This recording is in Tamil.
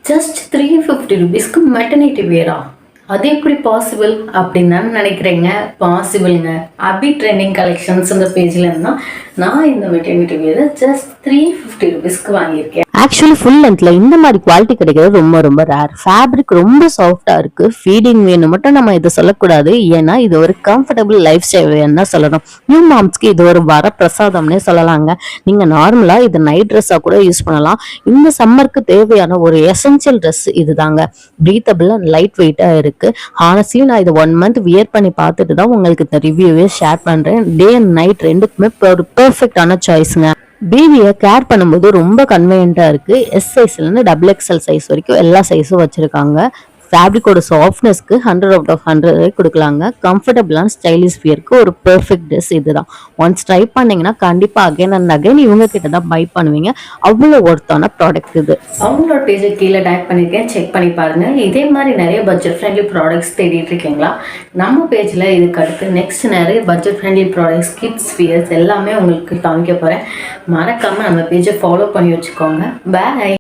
ஜஸ்ட் 350 ருபீஸ்க்கு மெட்டர்னிட்டி வேரா? அது எப்படி பாசிபிள் அப்படின்னு தான் நினைக்கிறேங்க. பாசிபிள்ங்க. அபி ட்ரெண்டிங் கலெக்ஷன்ஸ் இந்த பேஜ்ல இருந்தா நான் இந்த மெட்டர்னிட்டி வேரை ஜஸ்ட் 350 ருபீஸ்க்கு வாங்கியிருக்கேன். ஆக்சுவலி ஃபுல் லென்த்ல இந்த மாதிரி குவாலிட்டி கிடைக்கிறது ரொம்ப ரொம்ப ரேர். ஃபேப்ரிக் ரொம்ப சாஃப்டா இருக்கு. ஃபீடிங் வேணும் மட்டும் நம்ம இதை சொல்லக்கூடாது. ஏன்னா இது ஒரு கம்ஃபர்டபுள் லைஃப் ஸ்டைல் தான் சொல்லணும். நியூ மாம்ஸ்க்கு இது ஒரு வர பிரசாதம்னே சொல்லலாங்க. நீங்க நார்மலா இது நைட் ட்ரெஸ்ஸா கூட யூஸ் பண்ணலாம். இந்த சம்மருக்கு தேவையான ஒரு எசென்சியல் ட்ரெஸ் இதுதாங்க. பிரீத்தபிள் அண்ட் லைட் வெயிட்டா இருக்கு. ஹானஸ்ட்லி நான் இதை 1 மந்த் வியர் பண்ணி பார்த்துட்டு தான் உங்களுக்கு இந்த ரிவ்யூவே ஷேர் பண்றேன். டே அண்ட் நைட் ரெண்டுக்குமே ஒரு பெர்ஃபெக்டான சாய்ஸ்ங்க. பேபியை கேர் பண்ணும்போது ரொம்ப கன்வீனியன்ட்டா இருக்கு. எஸ் சைஸ்ல இருந்து XXL சைஸ் வரைக்கும் எல்லா சைஸும் வச்சிருக்காங்க. ஃபேப்ரிக்கோட சாஃப்ட்னஸ்க்கு 100 அவுட் ஆஃப் 100 கொடுக்கலாங்க. கம்ஃபர்டபுளான ஸ்டைலிஷ் வியருக்கு ஒரு பெர்ஃபெக்ட் ட்ரெஸ் இதுதான். ஒன்ஸ் ட்ரை பண்ணீங்கன்னா கண்டிப்பா அகைன் அண்ட் அகைன் இவங்க கிட்ட தான் பை பண்ணுவீங்க. அவ்வளோ ஒர்த்தான ப்ராடக்ட் இது. அவங்களோட பேஜை கீழே டேக் பண்ணியிருக்கேன், செக் பண்ணி பாருங்க. இதே மாதிரி நிறைய பட்ஜெட் ஃப்ரெண்ட்லி ப்ராடக்ட்ஸ் தேடிட்டு இருக்கீங்களா? நம்ம பேஜில் இதுக்கு அடுத்து நெக்ஸ்ட் நிறைய budget friendly products, kids wears எல்லாமே உங்களுக்கு காமிக்க போகிறேன். மறக்காமல் நம்ம பேஜை ஃபாலோ பண்ணி வச்சுக்கோங்க. பாய்.